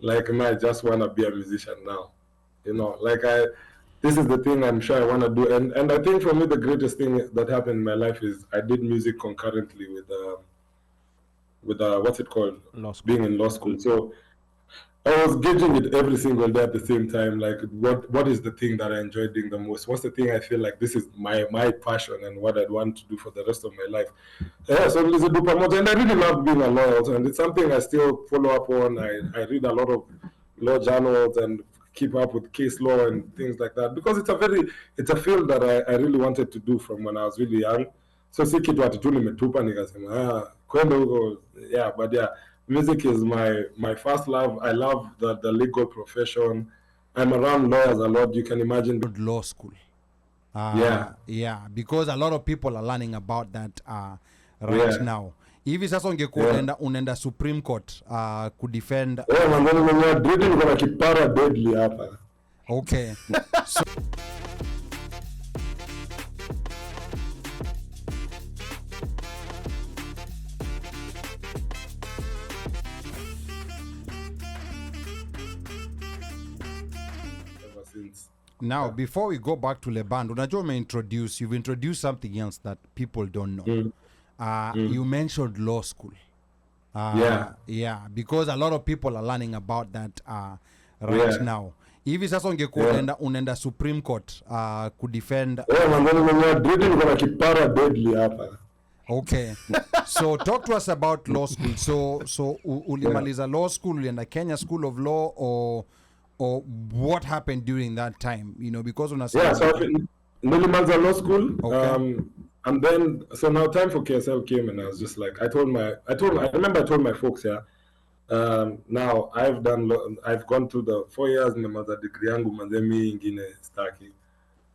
Like, I just want to be a musician now. Like this is the thing I'm sure I want to do. And I think for me, the greatest thing that happened in my life is I did music concurrently with what's it called? Law school. Being in law school. So I was gauging it every single day at the same time. Like, what is the thing that I enjoy doing the most? What's the thing I feel like this is my passion and what I'd want to do for the rest of my life? Yeah, so it's a duper moja, and I really love being a lawyer also, and it's something I still follow up on. I read a lot of law journals and keep up with case law and things like that, because it's a field that I really wanted to do from when I was really young. So si kitu ati nimetupa nikasema kwenda huko. Yeah, but yeah, music is my first love. I love the legal profession. I'm around lawyers a lot. You can imagine. Law school. Yeah, because a lot of people are learning about that right now. Hivi sasa ungekuwa unaenda Supreme Court kudefend. Maneno mwenye dreading kuna kipara deadly hapa. Okay. So now, before we go back to the band, you've introduced something else that people don't know. You mentioned law school. Yeah, because a lot of people are learning about that right now. Hivi sasa ungekuwa unaenda Supreme Court kudefend. Maneno mwenye dreading kuna kipara deadly hapa. Okay. So talk to us about law school. So ulimaliza law school, ulienda Kenya School of Law, or what happened during that time? Because when I so nilimaliza law school. Okay. And then so now time for KSL came, and I was just like, I remember I told my folks, now I've gone through the 4 years in the mother degree yangu manzemi ingine staki.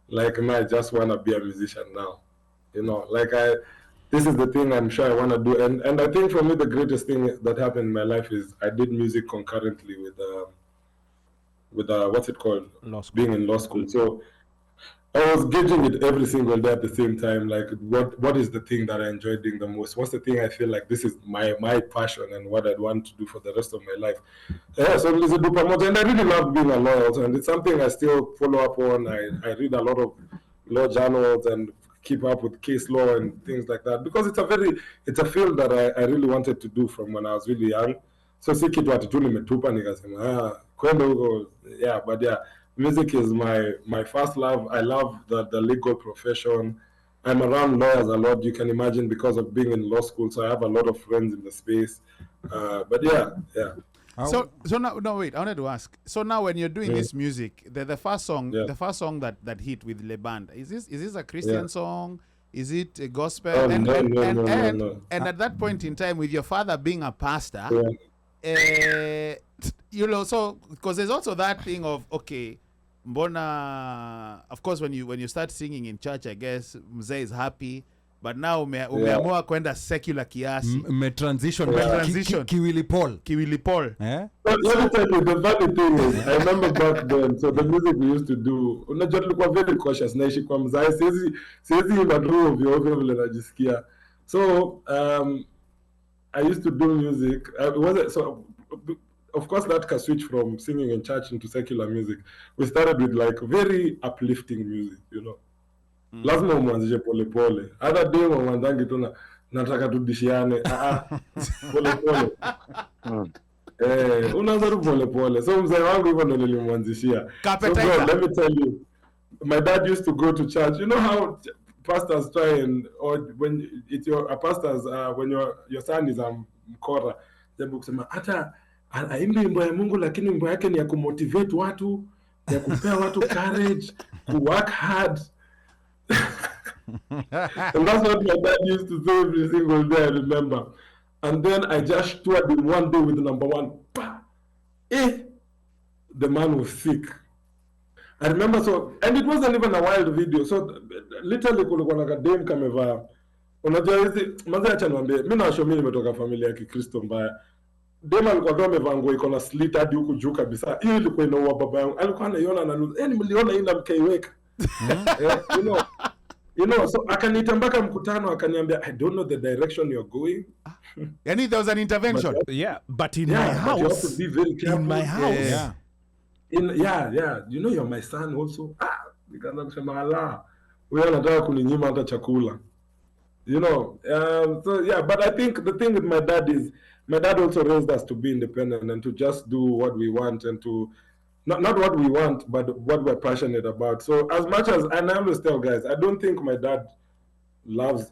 Like, I just want to be a musician now. Like this is the thing I'm sure I want to do. And I think for me, the greatest thing that happened in my life is I did music concurrently with what's it called? Law school. Being in law school. So I was gauging it every single day at the same time. Like, what is the thing that I enjoy doing the most? What's the thing I feel like this is my passion and what I'd want to do for the rest of my life? Yeah, so it's a duper moja, and I really love being a lawyer also, and it's something I still follow up on. I read a lot of law journals and keep up with case law and things like that, because it's a field that I really wanted to do from when I was really young. So si kitu ati nimetupa nikasema kwenda huko. Yeah, but yeah, music is my first love. I love the legal profession. I'm around lawyers a lot, you can imagine, because of being in law school. So I have a lot of friends in the space. But yeah. So now wait, I wanted to ask. So now when you're doing this music, the first song, that hit with Le Band, is this a Christian song? Is it a gospel? No. And at that point in time, with your father being a pastor, so because there's also that thing of, okay, mbona, of course when you start singing in church, I guess mzee is happy, but now umeamua kwenda secular kiasi. Transition. Kiwili Paul. Let me tell you, the funny thing is, I remember back then, so the music we used to do, unajua tulikuwa very cautious, naishi kwa mzae, siwezi imagine ovyo vile najisikia. So I used to do music. Of course, that can switch from singing in church into secular music. We started with like very uplifting music, Lazima umwanzishe pole pole. Other day mwanzangi tu nataka tudishiane. Pole pole. Unaanza tu pole pole. So mzee wangu hivyo ndo nilimwanzishia. So bro, let me tell you, my dad used to go to church. You know how pastors try or when it's a pastor's when your son is mkora, jambo kusema hata aimbe wimbo ya Mungu, lakini wimbo yake ni ya kumotivate watu, ya kupea watu courage to work hard. And that's what my dad used to say every single day, I remember. And then I just toured him one day with number one. The man was sick. I remember, and it wasn't even a wild video. So literally kulikuwa na dem kamevaa. Unajua hizi mzee acha niambie, mimi na show mimi nimetoka familia ya Kikristo mbaya. Dem alikuwa ndo amevaa nguo iko na slit hadi huku juu kabisa. Hiyo ilikuwa inaua baba yangu. Alikuwa anaiona na nusu. Mliona hii na mkaiweka. You know, so akaniita mpaka mkutano akaniambia, I don't know the direction you're going. Yani there was an intervention. But in my house, but you have to be very careful. in my house, Yeah. You know you're my son also. Nikaanza kusema ala, wewe anataka kuninyima hata chakula. You know, so yeah, but I think the thing with my dad is, my dad also raised us to be independent and to just do what we want and to, not what we want, but what we're passionate about. So as much as, and I always tell guys, I don't think my dad loves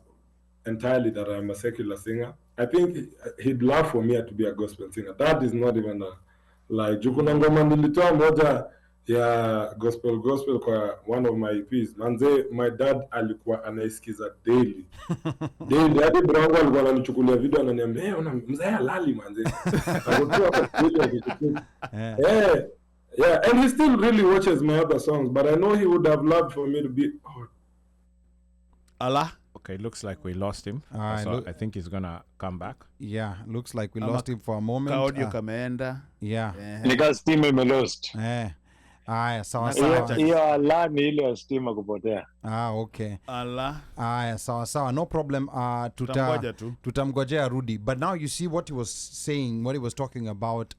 entirely that I'm a secular singer. I think he'd love for me to be a gospel singer. That is not even a lie. Jukuna ngoma nilitoa moja ya gospel kwa one of my EPs. Manze, my dad alikuwa anaisikiza daily. Hadi brangu alikuwa ananichukulia video ananiambia, ona mzee halali manze. Yeah, and he still really watches my other songs, but I know he would have loved for me to be Allah. Okay, looks like we lost him. Look, I think he's gonna come back. Yeah, looks like we lost him for a moment. Audio kameenda. Yeah. Nika stima imelost. Aya, sawa. Hiyo ala ni ile ya stima kupotea. Okay. Allah. Aya, sawa. No problem. Tutamgojea rudi. But now you see what he was saying, what he was talking about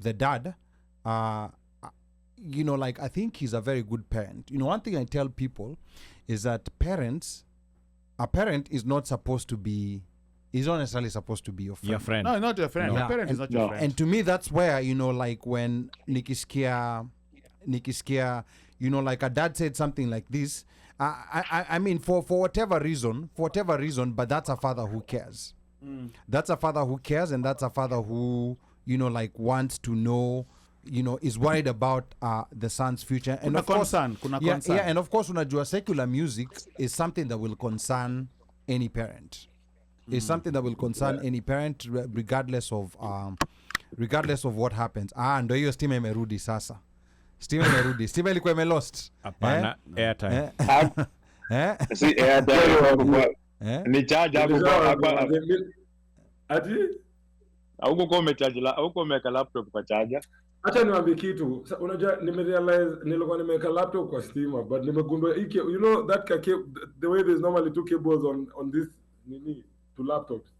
the dad. You know, like, I think he's a very good parent. You know, one thing I tell people is that a parent is not supposed to be, is not necessarily supposed to be your friend. No, not your friend. No. Your parent is not your friend. And to me, that's where, you know, like when nikisikia, you know, like a dad said something like this, I mean, for whatever reason, but that's a father who cares. That's a father who cares, and that's a father who, you know, like wants to know, you know, is worried about the son's future. And of course, concern. And of course, unajua secular music is something that will concern any parent. It's something that will concern any parent, regardless of what happens. Ndo hiyo stima imerudi sasa. Stima ilikuwa imelost. Hapana, airtime. Si airtime. Ni charge hapo kwa ati huko kwa umecharge huko umeweka laptop kwa charger. Acha niwaambie kitu. Unajua nimerealize nilikuwa nimeweka laptop kwa stima, but nimegundua hiki, you know that the way there's normally two cables on this to laptops.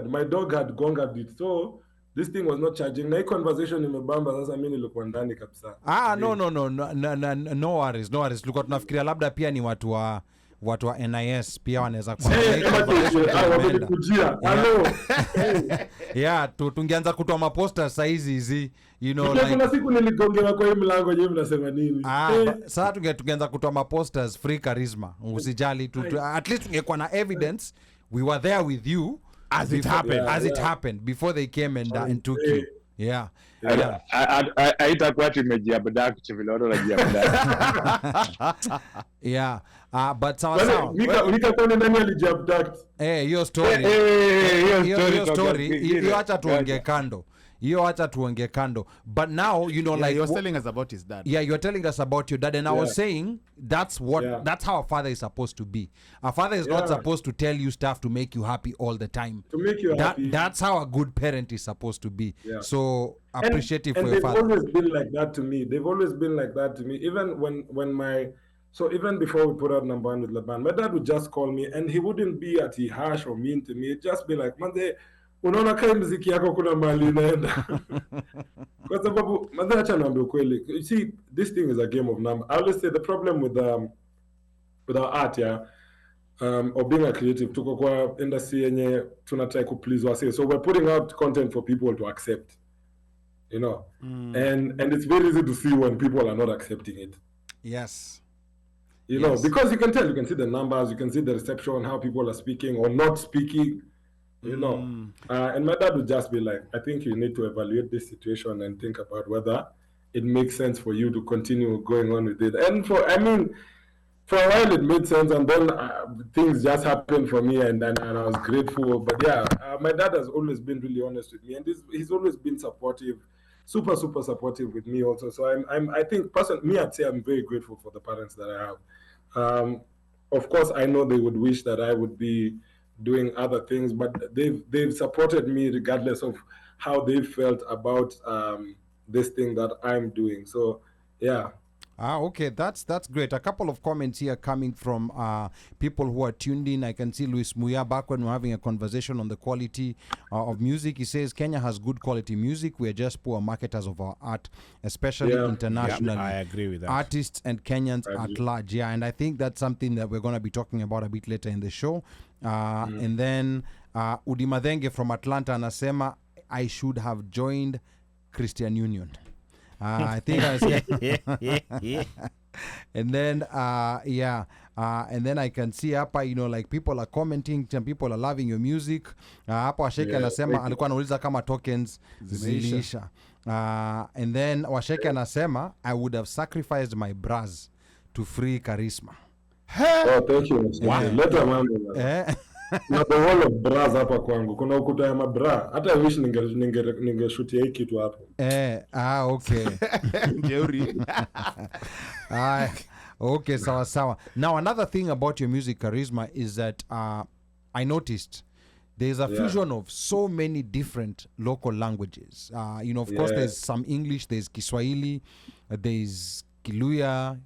My dog had gonga it, so this thing was not charging. Na hii conversation imebamba sasa, mimi nilikuwa ndani kabisa. No worries. Tulikuwa tunafikiria labda pia ni watu wa NIS pia wanaweza tungeanza kutoa maposta saizi hizi, you know, like kuna siku niligongewa kwa hii mlango, je, mnasema nini? Sasa tungeanza kutoa maposters free charisma, usijali at least tungekuwa na evidence we were there with you as it happened before they came and took you. Haitakuwa tumejiabduct vile watu wanajiabduct. But sawa Nika kwa nani alijiabduct? Hiyo story hiyo acha tuongee kando. But now, you know, like you're telling us about his dad. Yeah, you're telling us about your dad, and I was saying that's how a father is supposed to be. A father is not supposed to tell you stuff to make you happy all the time. To make you happy. That's how a good parent is supposed to be. So appreciative for your father. And they've always been like that to me. Even even before we put out number 1 with Laban, my dad would just call me, and he wouldn't be harsh or mean to me. He'd just be like, "Manze, unaona kai muziki yako kuna mahali inaenda." Kwa sababu manze, acha niambie ukweli. You see, this thing is a game of numbers. I always say the problem with our art, or being a creative, tuko kwa industry yenye tunataka ku please wase. So we're putting out content for people to accept. You know. And it's very easy to see when people are not accepting it. Yes. You know, because you can see the numbers, you can see the reception, how people are speaking or not speaking, you know. And my dad would just be like, I think you need to evaluate this situation and think about whether it makes sense for you to continue going on with it. And for a while it made sense, and then things just happened for me, and I was grateful. But my dad has always been really honest with me, and he's always been supportive. Super supportive with me also. So I think I'd say I'm very grateful for the parents that I have. Of course, I know they would wish that I would be doing other things, but they've supported me regardless of how they felt about this thing that I'm doing. So Okay, that's great. A couple of comments here coming from people who are tuned in. I can see Luis Muya back when we're having a conversation on the quality of music. He says Kenya has good quality music. We're just poor marketers of our art, especially internationally. I agree with that. Artists and Kenyans at large. Yeah, and I think that's something that we're going to be talking about a bit later in the show. And then Udimadenge from Atlanta anasema, I should have joined Christian Union. I think I was and then and then I can see hapa, you know, like people are commenting, some people are loving your music. Hapa Washeke anasema alikuwa anauliza kama tokens zimeisha. And then Washeke anasema I would have sacrificed my bras to free Charisma. Oh, thank you. Later mambo. Na the wall of bras hapa kwangu. Kuna ukuta ya mabra. Hata I wish ningeshutia hii kitu hapo. Okay. Jeuri. Okay, sawa. Now another thing about your music, Charisma, is that I noticed there's a fusion of so many different local languages. You know, of course, there's some English, there's Kiswahili, there's Kiluya,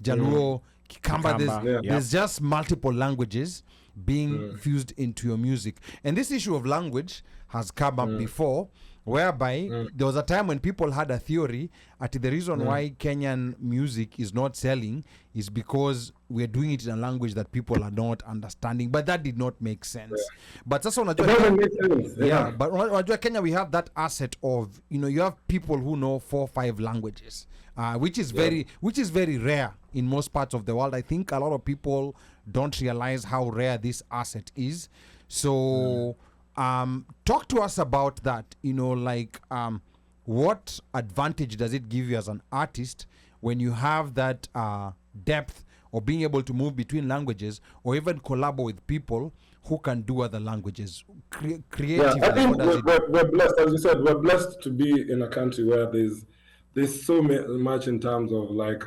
Jaluo, Kikamba. There's just multiple languages being fused into your music. And this issue of language has come up before, whereby there was a time when people had a theory at the reason why Kenyan music is not selling is because we're doing it in a language that people are not understanding. But that did not make sense. But that's it doesn't make sense. But unajua Kenya, we have that asset of, you know, you have people who know 4 or 5 languages, which is very rare in most parts of the world. I think a lot of people don't realize how rare this asset is. So talk to us about that, you know, like what advantage does it give you as an artist when you have that depth of being able to move between languages or even collaborate with people who can do other languages creatively? Yeah, I think we're blessed, as you said, we're blessed to be in a country where there's so much in terms of like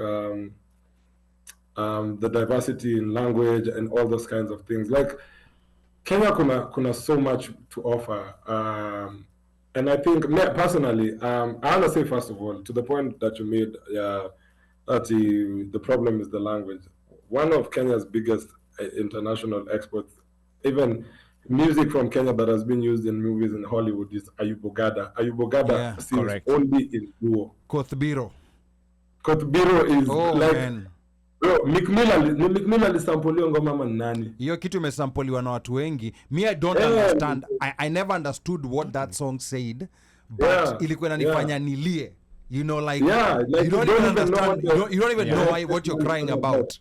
the diversity in language and all those kinds of things. Like Kenya kuna so much to offer. And I think personally, I want to say first of all, to the point that you made, that the problem is the language. One of Kenya's biggest international exports, even music from Kenya that has been used in movies in Hollywood, is Ayubogada. Ayubogada sings only in duo. Kothbiro is man. Bro, Mick Miller alisampoliwa ngoma ama nani? Hiyo kitu imesampoliwa na watu wengi. Me, I don't understand. I never understood what that song said, but ilikuwa inanifanya nilie. You know, like you don't even understand. You don't even know what you're crying about.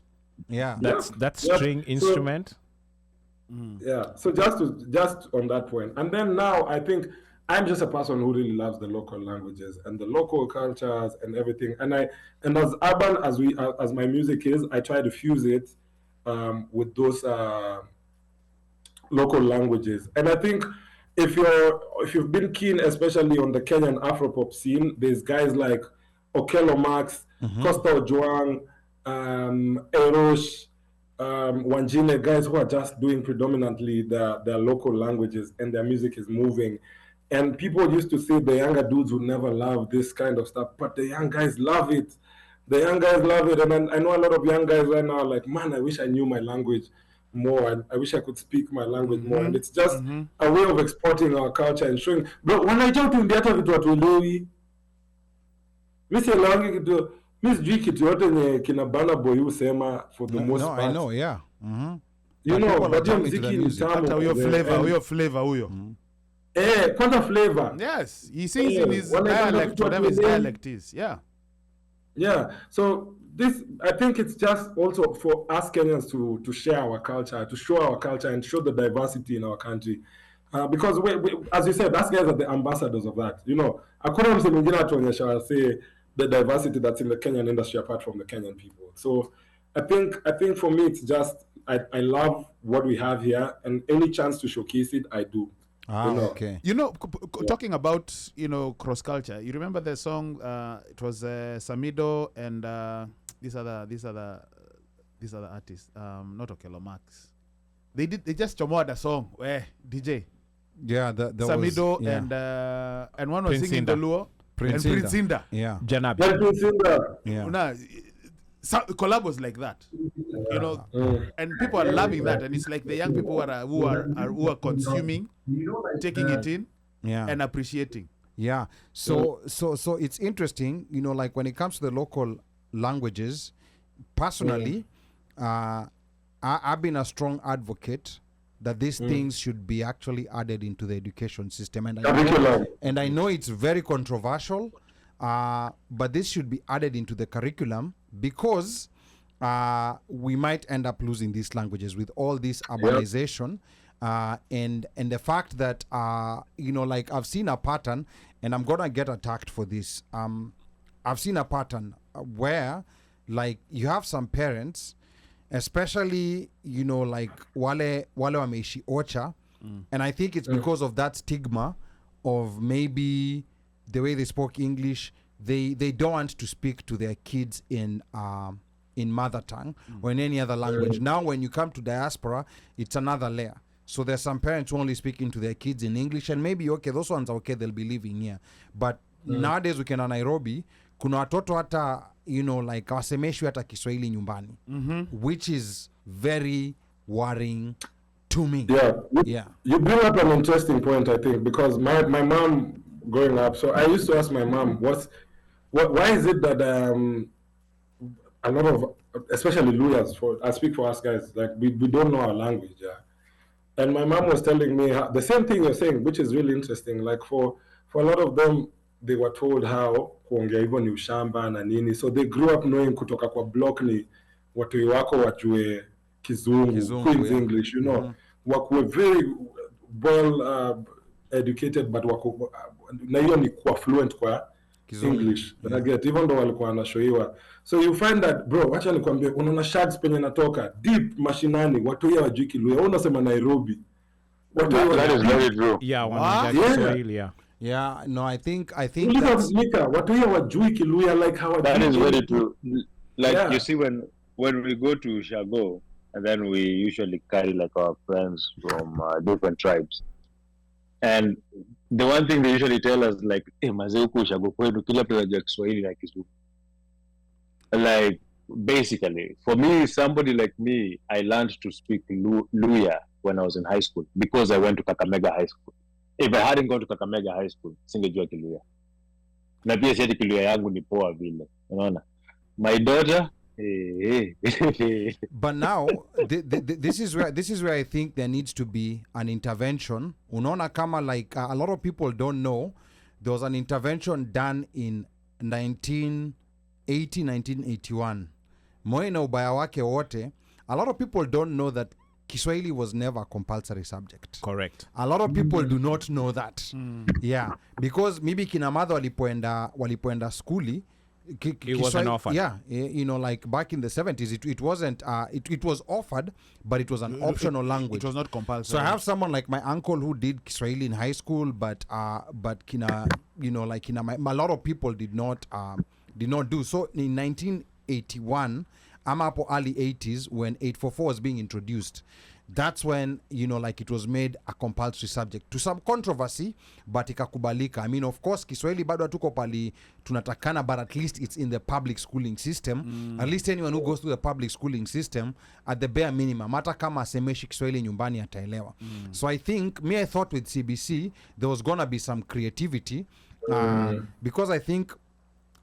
Yeah. That string instrument. Yeah. So just on that point. And then now I think I'm just a person who really loves the local languages and the local cultures and everything. And as urban as my music is, I try to fuse it with those local languages. And I think if you've been keen, especially on the Kenyan Afropop scene, there's guys like Okello Max, Costa Ojuang, Erosh, Wanjine, guys who are just doing predominantly their local languages, and their music is moving. And people used to say the younger dudes would never love this kind of stuff, but the young guys love it. And I know a lot of young guys right now are like, man, I wish I knew my language more. I wish I could speak my language more. And it's just a way of exporting our culture and showing. But when I jump in the other vitu watuelewi, mimi sielewangi kitu, mimi sijui kitu yote nye kina Burna Boy husema for the most part. I know, yeah. You know, but hiyo muziki ni tamu. Hata huyo flavor huyo. Kwanza flavor. Yes, he sings in his dialect, whatever his dialect is. Yeah. So this, I think it's just also for us Kenyans to share our culture, to show our culture and show the diversity in our country. Because we, as you said, us guys are the ambassadors of that. You know, hakuna mse mwingine atuonyesha say the diversity that's in the Kenyan industry apart from the Kenyan people. So I think for me it's just I love what we have here, and any chance to showcase it, I do. Okay. You know, talking about, you know, cross culture. You remember the song? It was Samido and these other artists. Not Okello Max. They just chomoa the song. DJ. Yeah, Samido was, and one was Prince singing Inda. the Luo. Prince and Prince Inda. Yeah. Janabi. Prince Inda. Yeah. collabos like that, you know, and people are loving that, and it's like the young people who are consuming, taking it in, and appreciating. Yeah. So it's interesting, you know, like when it comes to the local languages, personally, I've been a strong advocate that these things should be actually added into the education system. And I know it's very controversial, but this should be added into the curriculum because we might end up losing these languages with all this urbanization. And the fact that, you know, like I've seen a pattern, and I'm going to get attacked for this. I've seen a pattern where, like, you have some parents, especially, you know, like wale wameishi Ocha, and I think it's because of that stigma of maybe the way they spoke English. They don't want to speak to their kids in mother tongue or in any other language. Now, when you come to diaspora, it's another layer. So there's some parents who only speaking to their kids in English, and maybe, okay, those ones are okay, they'll be living here. But nowadays, ukienda Nairobi, kuna watoto hata, you know, like wasemeshwi hata Kiswahili nyumbani, which is very worrying to me. Yeah. You bring up an interesting point, I think, because my mom growing up, so I used to ask my mom, why is it that a lot of, especially lawyers, I speak for us guys, like we don't know our language, And my mom was telling me the same thing you're saying, which is really interesting. Like for a lot of them, they were told how kuongea hivyo ni ushamba na nini. So they grew up knowing kutoka kwa block ni watu wako wajue Kizungu, Queen's English, you know. Wako very well educated, but wako na hiyo ni kwa fluent kwa English. But I get, even though walikuwa wanashoiwa. So you find that, bro, wacha nikwambie, unaona shags penye natoka deep mashinani, watu ya wajui Kiluya, unasema Nairobi. That is very true. Yeah, no, I think watu ya wajui Kiluya, like how that is very true. Like you see, when we go to Shago, and then we usually carry like our friends from different tribes, and the one thing they usually tell us, like, mazee huko Shago kwenu kila mtu anajua Kiswahili na Kizungu. Like, basically, for me, somebody like me, I learned to speak Luya when I was in high school because I went to Kakamega High School. If I hadn't gone to Kakamega High School, singejua Kiluya. Na pia siati Kiluya yangu ni poa vile. Unaona? My daughter, But now, this is where I think there needs to be an intervention. Unaona kama, like, a lot of people don't know, there was an intervention done in 1981. Moyo na ubaya wake wote, a lot of people don't know that Kiswahili was never a compulsory subject. Correct. A lot of people do not know that. Yeah, because maybe kina madha walipoenda skuli, it wasn't offered. Yeah, you know, like back in the 70s, it wasn't. It was offered, but it was an optional language. It was not compulsory. So I have someone like my uncle who did Kiswahili in high school, but kina, you know, like kina, a lot of people did not do so. In 1981, I'm up early 80s when 844 was being introduced. That's when, you know, like it was made a compulsory subject to some controversy, but ikakubalika. I mean, of course, Kiswahili bado hatuko pali tunatakana, but at least it's in the public schooling system. At least anyone who goes through the public schooling system, at the bare minimum, hata kama asemeshi Kiswahili nyumbani ataelewa. So I thought with CBC, there was gonna be some creativity, because I think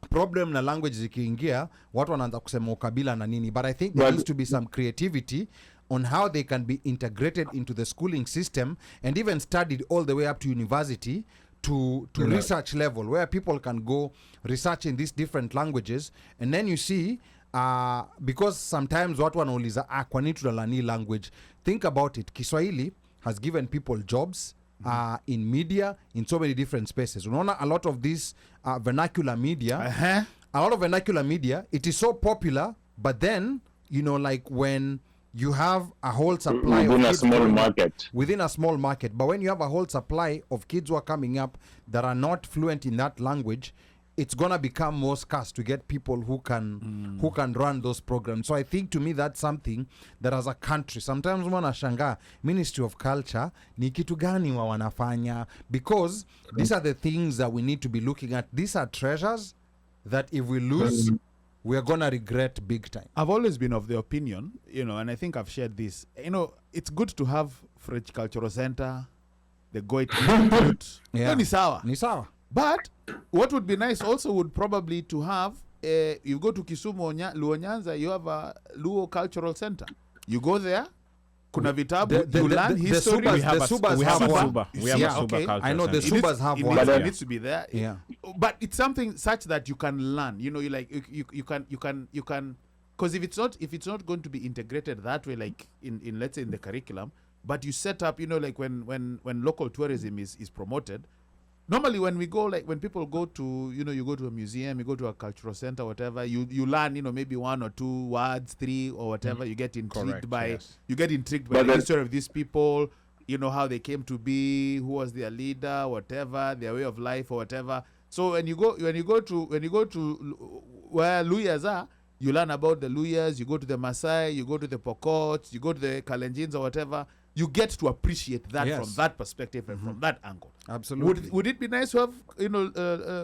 problem na language zikiingia, watu wanaanza kusema ukabila na nini, but I think there needs to be some creativity on how they can be integrated into the schooling system and even studied all the way up to university to research level, where people can go research in these different languages. And then you see, because sometimes watu wanauliza, kwa nini tunalani language? Think about it. Kiswahili has given people jobs in media, in so many different spaces. Unaona, a lot of this vernacular media, it is so popular, but then, you know, like when you have a whole supply within a small market. But when you have a whole supply of kids who are coming up that are not fluent in that language, it's gonna become more scarce to get people who can run those programs. So I think, to me, that's something that as a country, sometimes wanashanga Ministry of Culture ni kitu gani wa wanafanya, because these are the things that we need to be looking at. These are treasures that if we lose, we are gonna regret big time. I've always been of the opinion, and I think I've shared this. It's good to have French Cultural Center, the Goit Institute. Yeah. Ni sawa. Ni sawa. But what would be nice also would probably to have, you go to Kisumu, Luo Nyanza, you have a Luo Cultural Center. You go there, kuna vitabu, you learn history. We have a Suba. We have a Suba Okay. culture. I know the center. Subas have It one. needs, Yeah. it needs to be there. Yeah. But it's something such that you can learn. You can, because if it's not going to be integrated that way, like in let's say in the curriculum, but you set up, like when local tourism is promoted. Normally when we go, like when people go to, you go to a museum, you go to a cultural center, whatever, you learn, maybe 1 or 2 words, 3 or whatever. You get intrigued by the history of these people, how they came to be, who was their leader, whatever, their way of life or whatever. So when you go to where Luyas are, you learn about the Luyas. You go to the Maasai, you go to the Pokots, you go to the Kalenjins or whatever. You get to appreciate that from that perspective and from that angle. Absolutely. Would it be nice to have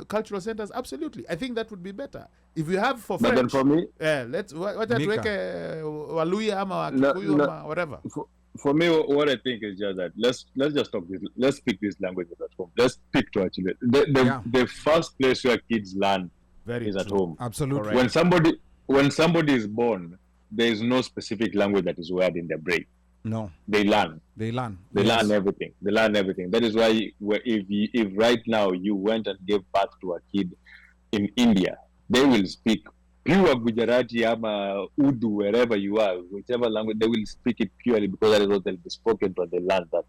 cultural centers? Absolutely. I think that would be better. If you have for French, But then for me, let's tuweke Waluya ama Kikuyu ama whatever. For me, what I think is just that let's just talk this. Let's speak this language at home. Let's speak to our children. The first place where kids learn is at home. Absolutely. Correct. When somebody is born, there is no specific language that is wired in their brain. No. They learn. They learn. They learn everything. They learn everything. That is why if right now you went and gave birth to a kid in India, they will speak pure Gujarati ama Urdu, wherever you are, whichever language, they will speak it purely because that is what they'll be spoken to, and they learn that.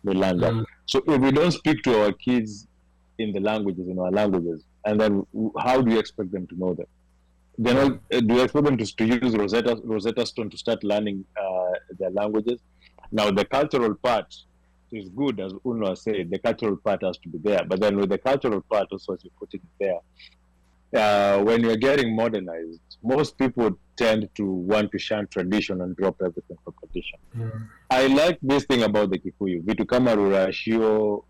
That. So if we don't speak to our kids in the languages, in our languages, and then how do you expect them to know them? Do you expect them to use Rosetta Stone to start learning their languages? Now, the cultural part is good, as Uno said. The cultural part has to be there. But then with the cultural part, also, as you put it there, when you're getting modernized, most people tend to want to shun tradition and drop everything for tradition. I like this thing about the Kikuyu. Vitu kama rurashio,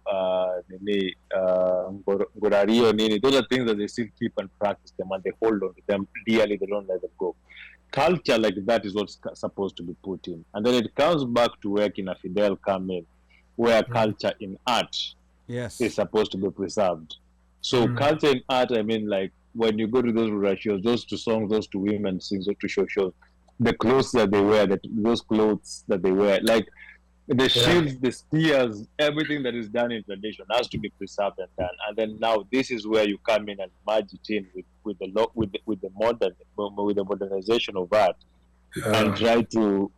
ngorario, nini. Those are things that they still keep and practice them, and they hold on to them dearly. They don't let them go. Culture like that is what's supposed to be put in. And then it comes back to where Kina Fidel come in, where culture in art is supposed to be preserved. So culture in art, I mean, like, when you go to those rurashios, those two songs, those two women sing, those two shows, the clothes that they wear, those clothes that they wear, like the shields, the spears, everything that is done in tradition has to be preserved and done. And then now this is where you come in and merge it in with the modernization of art, and try to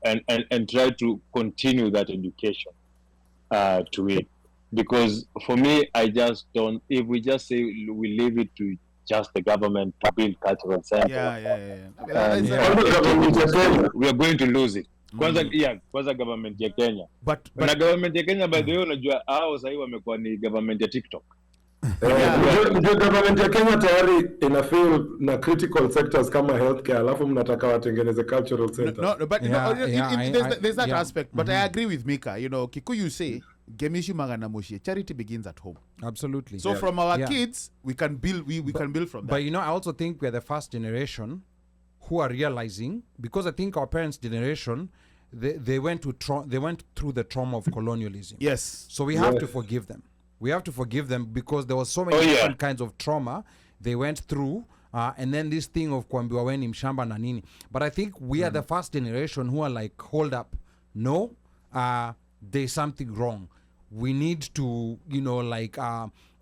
continue that education to it. Because for me, I just don't. If we just say we leave it to just the government to build cultural centers, we are going to lose it. Kwanza government ya Kenya. But government ya Kenya, by the way, unajua hao sasa wamekuwa ni government ya TikTok. Ndio government ya Kenya tayari ina feel na critical sectors kama healthcare, alafu mnataka watengeneze cultural centers. No, but there's that aspect. But I agree with Mika. Kikuyu say Gemishi Magana Moshi, charity begins at home. Absolutely. So from our kids, we can build. We can build from that. But I also think we're the first generation who are realizing, because I think our parents' generation, they went through the trauma of colonialism. Yes. So we have to forgive them. We have to forgive them because there was so many different kinds of trauma they went through. And then this thing of kuambiwa weni mshamba na nini. But I think we are the first generation who are like, hold up. No, there's something wrong. We need to, we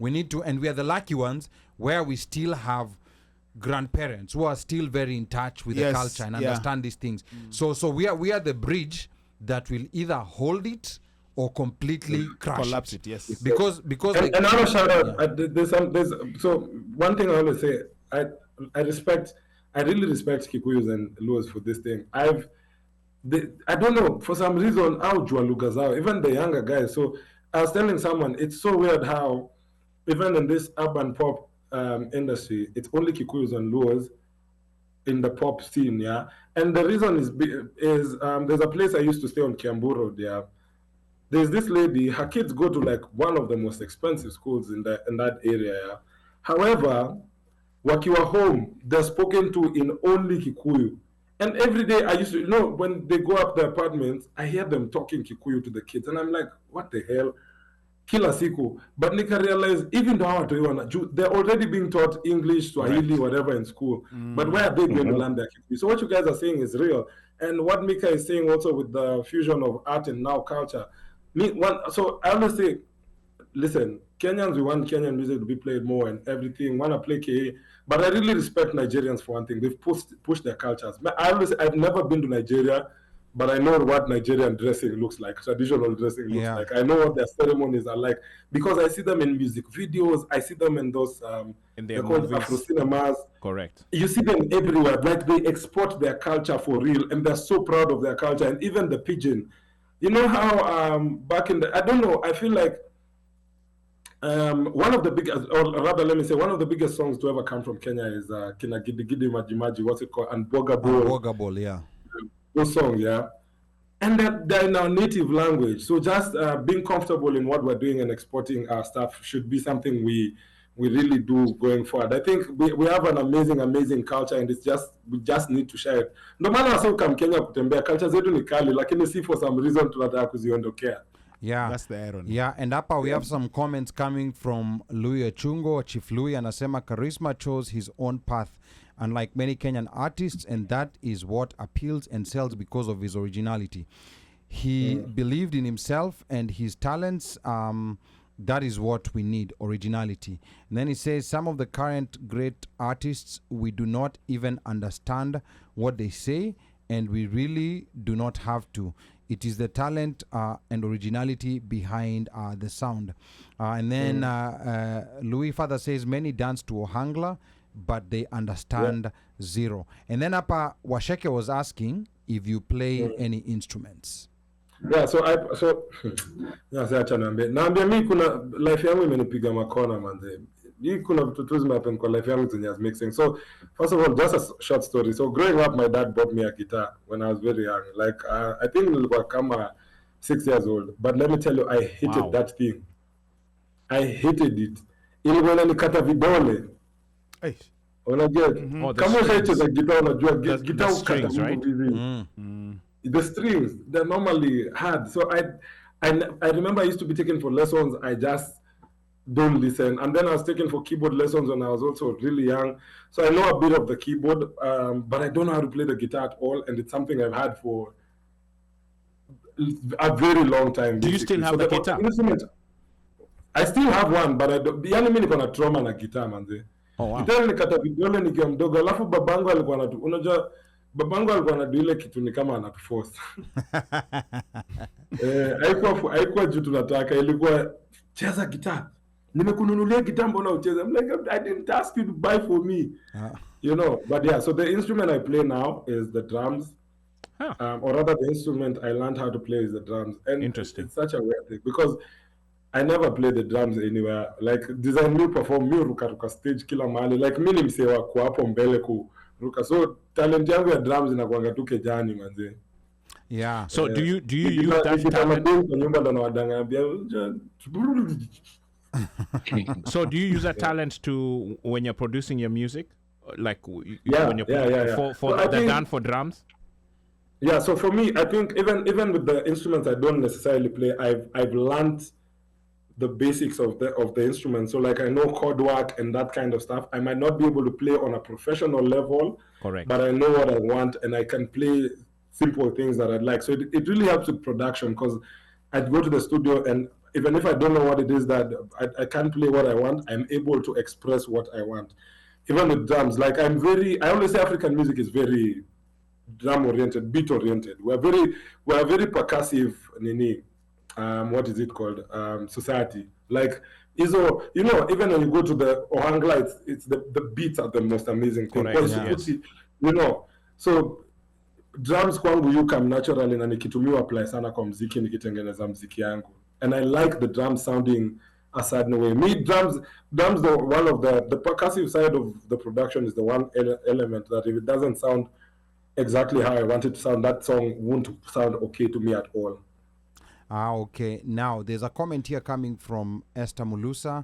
need to, and we are the lucky ones where we still have grandparents who are still very in touch with the culture and understand these things. So we are the bridge that will either hold it or completely collapse it. Yes, because and I want to shout out. So one thing I always say, I really respect Kikuyus and Luos for this thing. I don't know, for some reason, even the younger guys. So I was telling someone, it's so weird how even in this urban pop industry, it's only Kikuyus and Luos in the pop scene, yeah. And the reason is there's a place I used to stay on Kiambu Road, yeah. There's this lady, her kids go to like one of the most expensive schools in that area, yeah. However, wakiwa home, they're spoken to in only Kikuyu. And every day I used to, when they go up the apartments, I hear them talking Kikuyu to the kids. And I'm like, what the hell? Kila siku. But nika realize, even though they're already being taught English, Swahili, whatever in school. But where are they going to learn their Kikuyu? So what you guys are saying is real. And what Mika is saying also with the fusion of art and now culture. So I always say, listen, Kenyans, we want Kenyan music to be played more and everything. Want to play KA, but I really respect Nigerians for one thing. They've pushed their cultures. I've never been to Nigeria, but I know what Nigerian dressing looks like, traditional dressing looks like. I know what their ceremonies are like because I see them in music videos. I see them in those in their movies. Afro cinemas. Correct. You see them everywhere. Like they export their culture for real, and they're so proud of their culture. And even the pidgin. You know how back in the, I don't know, I feel like one of the biggest, or rather, let me say, one of the biggest songs to ever come from Kenya is Kina Gidi Gidi Maji Maji, what's it called? And Boga Bol, yeah. Those songs, yeah. And they're in our native language. So just being comfortable in what we're doing and exporting our stuff should be something we really do going forward. I think we have an amazing culture, and we just need to share it. No matter how come Kenya kutembea, culture zetu ni kali, lakini si for some reason tunataka kuziondokea. Yeah, that's the irony. Yeah, and hapa we have some comments coming from Louis Achungo. Chief Louis anasema Charisma chose his own path, unlike many Kenyan artists, and that is what appeals and sells because of his originality. He believed in himself and his talents. That is what we need, originality. And then he says, some of the current great artists, we do not even understand what they say, and we really do not have to. It is the talent and originality behind the sound. And then Louis Father says, many dance to Ohangla, but they understand zero. And then Apa Washeke was asking if you play any instruments. Yeah, acha naambia mimi kuna life yangu imenipiga makona manze. Hii kuna vitu tu zimehappen kwa life yangu zenye mixing. So first of all, just a short story. So growing up, my dad bought me a guitar when I was very young. Like I think nilikuwa kama 6 years old. But let me tell you, I hated that thing. I hated it. Ilikuwa inanikata vidole. Unajua kama unacheza guitar unajua guitar strings, right? The strings, they're normally hard. So I remember I used to be taken for lessons. I just don't listen. And then I was taken for keyboard lessons when I was also really young. So I know a bit of the keyboard, but I don't know how to play the guitar at all. And it's something I've had for a very long time. Do you still have the guitar? Instrument, I still have one, but I don't. Yani mimi niko na trauma na guitar manze. Oh wow. Guitar nikata vidole nikiwa mdogo, alafu babangu alikuwa unajua babangu alikuwa anadua ile kitu ni kama anatuforce. Haikuwa juu tunataka, ilikuwa cheza guitar. Nimekununulia guitar mbona ucheze? I'm like, I didn't ask you to buy for me. You know, but yeah, so the instrument I play now is the drums. Or rather the instrument I learned how to play is the drums. And interesting. It's such a weird thing because I never played the drums anywhere. Like design me perform me ruka stage kila mahali. Like mimi msewa kwa hapo mbele ruka. So talent yangu ya drums inakuanga tu kejani manze. Yeah. So do you use that talent? So do you use that talent to when you're producing your music, like when you're for the dance for drums? Yeah. So for me, I think even with the instruments I don't necessarily play, I've learned the basics of the instrument. So like I know chord work and that kind of stuff. I might not be able to play on a professional level, correct, but I know what I want and I can play simple things that I'd like. So it really helps with production because I'd go to the studio and even if I don't know what it is that I can't play what I want, I'm able to express what I want. Even with drums, like I always say African music is very drum oriented, beat oriented. We're a very percussive what is it called? Society. Like even when you go to the Ohangla, it's the beats are the most amazing thing. Correct, yes. So drums kwangu you come naturally na nikitumiwa apply sana kwa muziki nikitengeneza muziki yangu. And I like the drums sounding a certain way. Me, drums, one of the percussive side of the production is the one element that if it doesn't sound exactly how I want it to sound, that song won't sound okay to me at all. Okay. Now, there's a comment here coming from Esther Mulusa,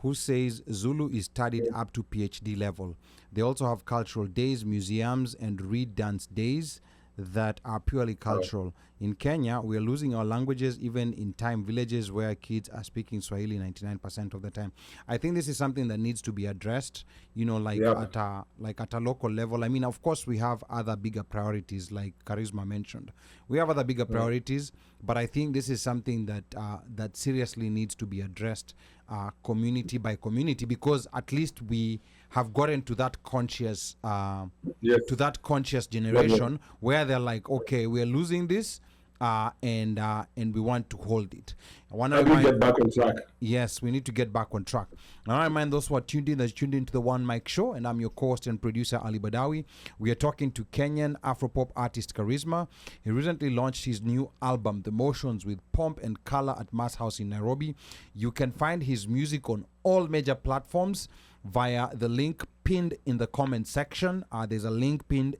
who says Zulu is studied up to PhD level. They also have cultural days, museums, and read dance days that are purely cultural. In Kenya, we are losing our languages even in time villages where kids are speaking Swahili 99% of the time. I think this is something that needs to be addressed, you know, like at a local level. I mean, of course, we have other bigger priorities, like Charisma mentioned. We have other bigger priorities, but I think this is something that that seriously needs to be addressed community by community, because at least we have gotten to that conscious generation where they're like, okay, we're losing this, and we want to hold it. I want to get back on track. Yes, we need to get back on track. And I remind those who are tuned in to the One Mic Show, and I'm your co-host and producer Ali Badawi. We are talking to Kenyan Afropop artist Charisma. He recently launched his new album, The Motions, with pomp and color at Mass House in Nairobi. You can find his music on all major platforms via the link pinned in the comment section. There's a link pinned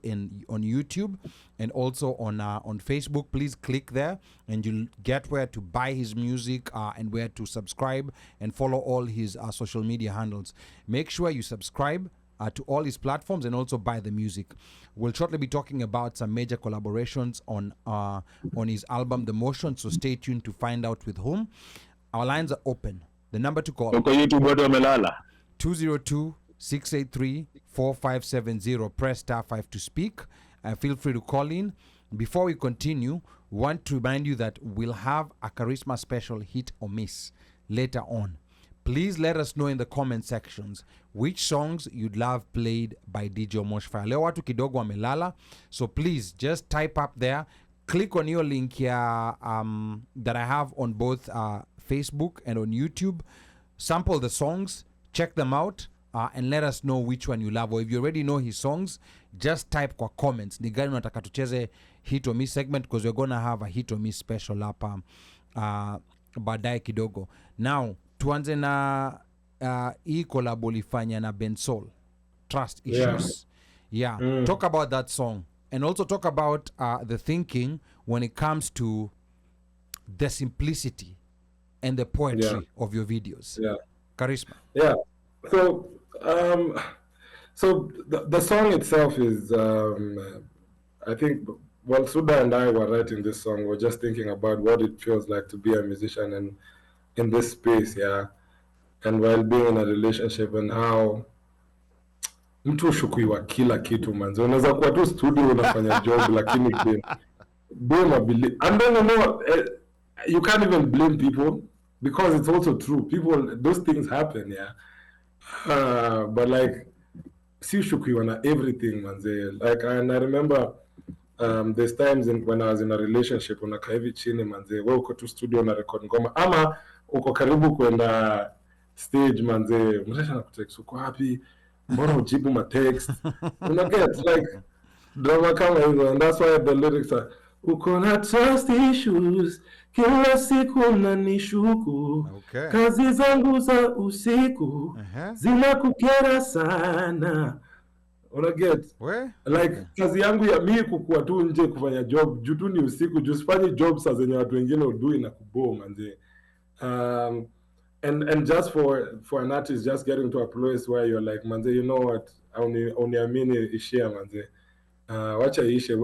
on YouTube and also on Facebook. Please click there and you'll get where to buy his music and where to subscribe and follow all his social media handles. Make sure you subscribe to all his platforms and also buy the music. We'll shortly be talking about some major collaborations on his album The Motion, so stay tuned to find out with whom. Our lines are open. The number to call 202-683-4570. Press *5 to speak. Feel free to call in. Before we continue, we want to remind you that we'll have a Charisma special hit or miss later on. Please let us know in the comment sections which songs you'd love played by DJ Moshfire. Leo watu kidogo wamelala, so please just type up there. Click on your link here that I have on both Facebook and on YouTube. Sample the songs, check them out, and let us know which one you love. Or if you already know his songs, just type kwa comments ni gani unataka tucheze hit or miss segment, because we're gonna have a hit or miss special hapa baadaye kidogo. Now tuanze na hii collab ulifanya na Bensol, Trust Issues. Talk about that song and also talk about the thinking when it comes to the simplicity and the poetry of your videos. Charisma. So the song itself is I think while Suda and I were writing this song, we're just thinking about what it feels like to be a musician and in this space, and while being in a relationship, and how mtu ushukuiwa kila kitu manzo. Unaweza kuwa tu studio unafanya job lakini and then you can't even blame people, because it's also true. People, those things happen, but like, si ushukuiwa na everything manze. Like, and I remember there's times when I was in a relationship, unakaa hivi chini manze, wewe uko tu studio na record ngoma, ama uko karibu kwenda stage manze, mshaisha na kutext uko happy, mbona ujibu ma text, get like drama kama hizo. And that's why the lyrics are uko na trust issues, kila siku unanishuku, kazi zangu za usiku zinakukera sana. Get like kazi yangu ya mimi kukua tu nje kufanya job juu tu ni usiku, juu sifanye job saa zenye watu wengine udui na kubo manze. And just for an artist just getting to a place where you're like manze, you know what, uniamini ishia manze, wacha ishe.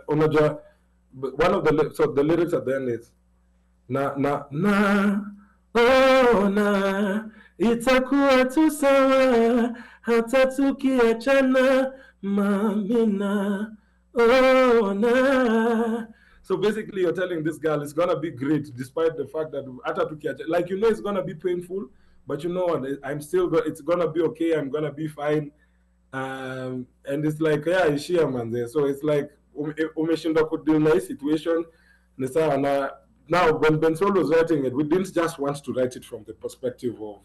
Unajua one of the lyrics at the end is na itakuwa tu sawa hata tukiachana mamina So basically you're telling this girl it's gonna be great despite the fact that hata tukiachana, like, you know, it's gonna be painful, but you know what, it's gonna be okay, I'm gonna be fine. And it's like ishia manze. So it's like umeshinda kudeal na hii situation ni sawa. Na now when Bensol was writing it, we didn't just want to write it from the perspective of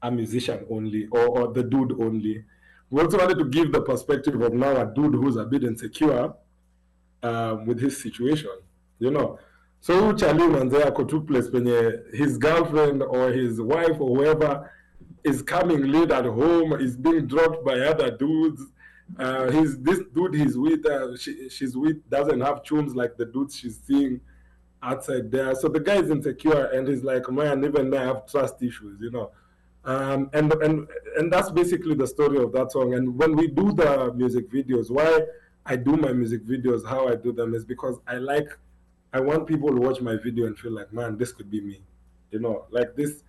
a musician only or the dude only. We also wanted to give the perspective of now a dude who's a bit insecure with his situation, you know. So Charlie manze ako tu place penye his girlfriend or his wife or whoever is coming late at home, is being dropped by other dudes. This dude he's with, she's with, doesn't have tunes like the dudes she's seeing outside there. So the guy is insecure and he's like, man, even I have trust issues, you know. And that's basically the story of that song. And when we do the music videos, why I do my music videos, how I do them is because I want people to watch my video and feel like, man, this could be me. You know, like this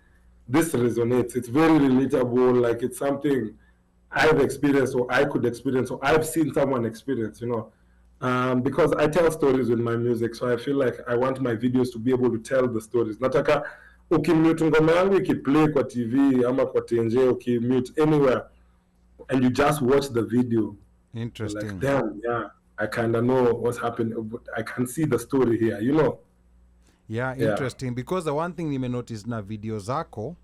resonates. It's very relatable. Like it's something I've experienced or I could experience or I've seen someone experience, you know. Because I tell stories with my music, so I feel like I want my videos to be able to tell the stories. Nataka ukimute ngoma yangu ikiplay kwa TV ama kwa TNJ, ukimute anywhere and you just watch the video. Interesting. Like, damn, yeah, I kind of know what's happening. I can see the story here, you know. Yeah, interesting. Because the one thing you may notice na video zako,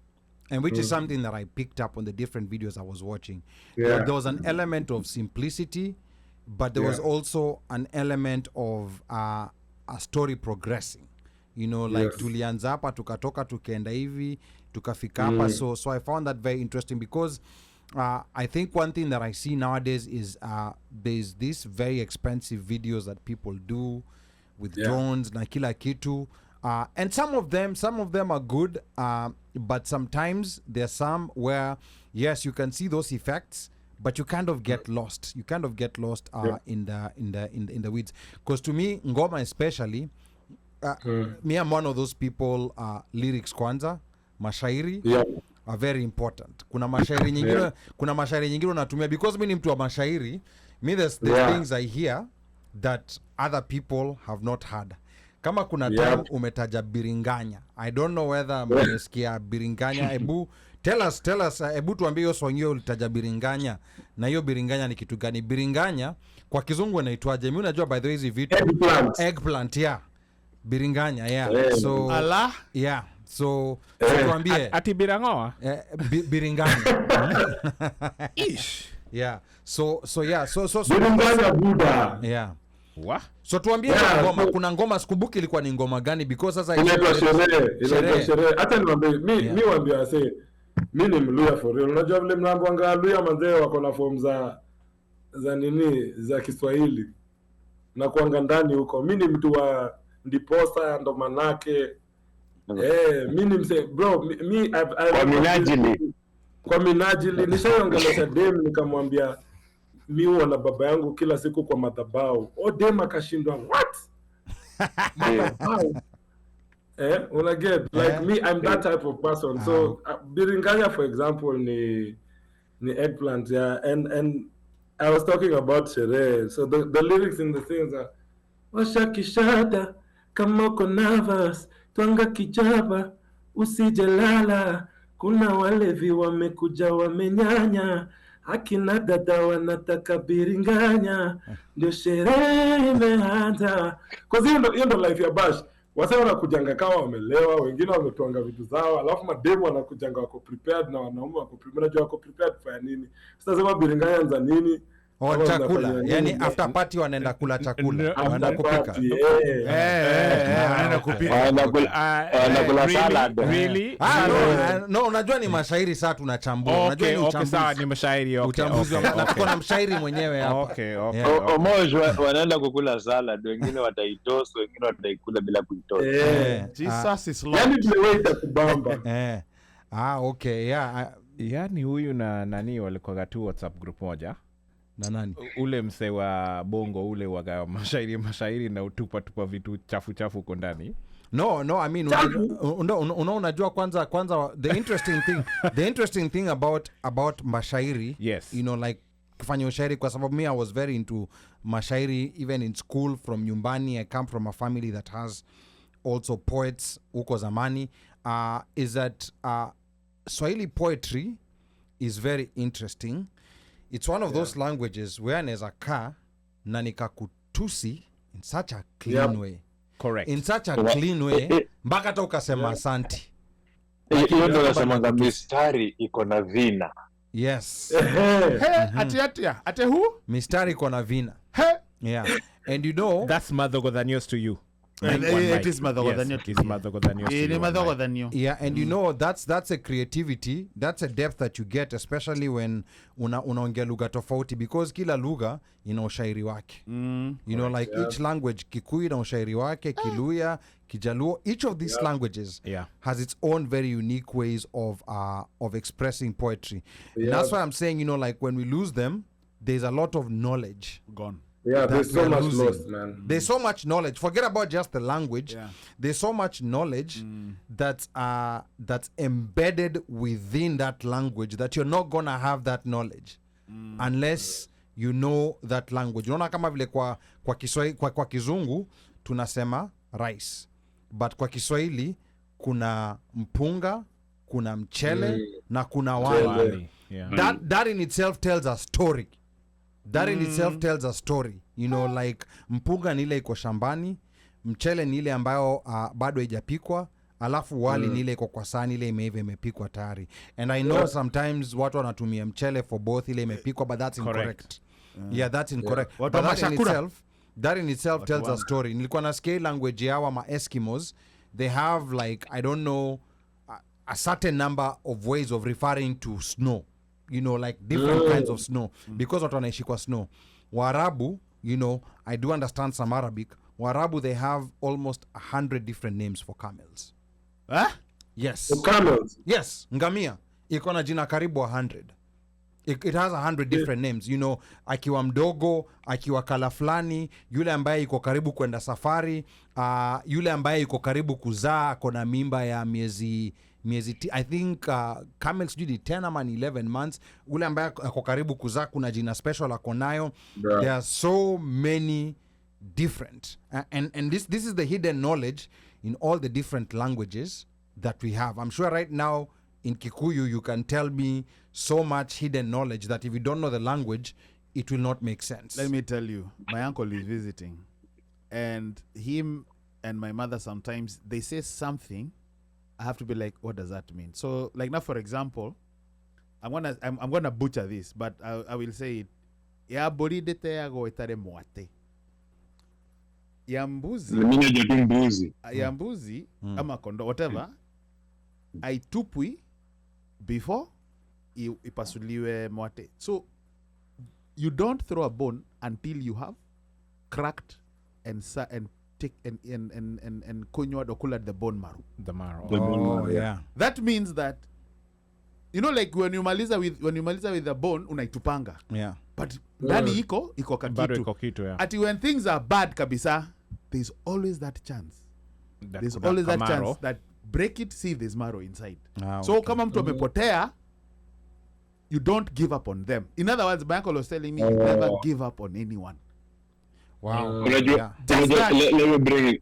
and which is something that I picked up on the different videos I was watching. Yeah. There was an element of simplicity, but there was also an element of a story progressing. You know, like tulianza hapa, tukatoka, tukaenda hivi, tukafika hapa. So I found that very interesting because I think one thing that I see nowadays is there's these very expensive videos that people do with drones, na kila kitu. And some of them are good, but sometimes there's some where, yes, you can see those effects, but you kind of get lost. You kind of get lost in the weeds. Because to me, ngoma especially, me, I'm one of those people. Lyrics kwanza, mashairi are very important. Kuna mashairi nyingine unatumia, because mimi ni mtu wa mashairi. Me, there's things I hear that other people have not heard. Kama kuna time umetaja biringanya, I don't know whether mmesikia biringanya. Ebu tell us, ebu tuambie hiyo song hiyo ulitaja biringanya, na hiyo biringanya ni kitu gani? Biringanya kwa kizungu inaitwaje? Mimi unajua by the way hizi vitu eggplant, yeah. Biringanya, yeah. So yeah. So tuambie ati birangoa biringanya. Ish. Yeah. So biringanya Buddha. Yeah. What? So tuambie ngoma, kuna ngoma sikumbuki ilikuwa ni ngoma gani, because sasa inaitwa sherehe. Hata niwaambie mimi waambia say mimi ni Mluya for real. Unajua vile mnaambia Luya manzee wako na form za nini za Kiswahili na kuanga ndani huko. Mimi ni mtu wa ndiposa, ndo manake mimi mse bro, mimi kwa minajili nishaongelesha dem nikamwambia mimi na baba yangu kila siku kwa madhabahu. Dem akashindwa, what? Madhabahu? When I get like me, I'm that type of person. So biringanya, for example, ni eggplant, yeah. And I was talking about sherehe. So the lyrics in the things are washa kishada kama uko nervous, twanga kijaba usijelala, kuna walevi wamekuja wamenyanya, akina dada wanataka biringanya, ndio sherehe imeanza. Cause hiyo ndo life ya bash. Wasa wanakujanga kama wamelewa, wengine wametuanga vitu zao, alafu mademu wanakujanga wako prepared na wanaume wako prepared. Unajua wako prepared kufanya nini? Sasa sema biringanya nza nini? Chakula, yani after party wanaenda kula chakula, wanaenda kupika. Wanaenda kupika. Wanakula salad. Really? No, unajua ni mashairi saa tunachambua. Unajua ni uchambuzi. Sawa, ni mashairi. Uchambuzi na tuko na mshairi mwenyewe hapa. Okay. Omojo wanaenda kukula salad, wengine wataitosa, wengine wataikula bila kuitosa. Jesus is Lord. Yani tumewaita kubamba. Okay, yeah. Yani huyu na nani walikuwa tu WhatsApp group moja. Na nani? Ule mse wa bongo ule waga mashairi na utupa vitu chafu uko ndani. No, I mean unajua kwanza the interesting thing about mashairi, yes, you know, like kufanya ushairi, kwa sababu me I was very into mashairi even in school from nyumbani. I come from a family that has also poets huko zamani. Is that Swahili poetry is very interesting. It's one of those languages where anaweza kaa na nikakutusi in such a clean way. Correct. In such a clean way mpaka hata ukasema asanti. Hiyo ndio nasema mistari iko na vina. Yes. Ate who? Mistari iko na vina. Yeah. And you know that's Madhogodhanios to you. It is madhogodhanyo. It's madhogodhanyo. Yeah, and you know that's a creativity, that's a depth that you get, especially when unaongea lugha tofauti, because kila lugha ina ushairi wake. You know, like each language, Kikuyu ina ushairi wake, Kiluya, Kijaluo, each of these languages has its own very unique ways of expressing poetry. And that's why I'm saying, you know, like when we lose them, there's a lot of knowledge gone. Yeah, there's so much lost, man. There's so much knowledge. Forget about just the language. Yeah. There's so much knowledge that's embedded within that language that you're not gonna have that knowledge unless you know that language. Unaona kama vile kwa Kizungu tunasema rice, but kwa Kiswahili kuna mpunga, kuna mchele na kuna wali. Yeah. That in itself tells a story. That in itself tells a story. You know, like mpunga ni ile iko shambani, mchele ni ile ambayo bado haijapikwa, alafu wali ni ile iko kwa sahani, ile imeiva imepikwa tayari. And I know sometimes watu wanatumia mchele for both, ile imepikwa, but that's incorrect. Yeah, that's incorrect. But that in itself tells a story. Nilikuwa nasikia language yao ma Eskimos, they have like, I don't know, a certain number of ways of referring to snow. You know, like different kinds of snow, because watu wanaishi kwa snow. Waarabu, you know, I do understand some Arabic. Waarabu, they have almost 100 different names for camels. Huh? Yes. For camels? Yes, ngamia. Iko na jina karibu 100. It has 100 different names. You know, akiwa mdogo, akiwa kala fulani, yule ambaye iko karibu kwenda safari, yule ambaye iko karibu kuzaa, kona mimba ya miezi I think camels do 10 ama 11 months. Ule ambaye ako karibu kuzaa kuna jina special ako nayo. There are so many different and this is the hidden knowledge in all the different languages that we have. I'm sure right now in Kikuyu you can tell me so much hidden knowledge that if you don't know the language it will not make sense. Let me tell you, my uncle is visiting, and him and my mother sometimes they say something. I have to be like, what does that mean? So, like now, for example, I'm gonna butcher this, but I will say it. Ya bori dete ya go itare mwate. Ya mbuzi. Ya mbuzi ama kondo whatever. Aitupwi before ipasuliwe mwate. So you don't throw a bone until you have cracked and take and kunywa or cool the bone marrow. The marrow. Oh, yeah. That means that, you know, like when you maliza with the bone unaitupanga. Yeah. But ndani iko kitu. Yeah. Ati when things are bad kabisa, there's always that chance. There's always that chance that break it, see if there's marrow inside. So kama mtu amepotea, you don't give up on them. In other words, my uncle was telling me, never give up on anyone. Wow. Let me bring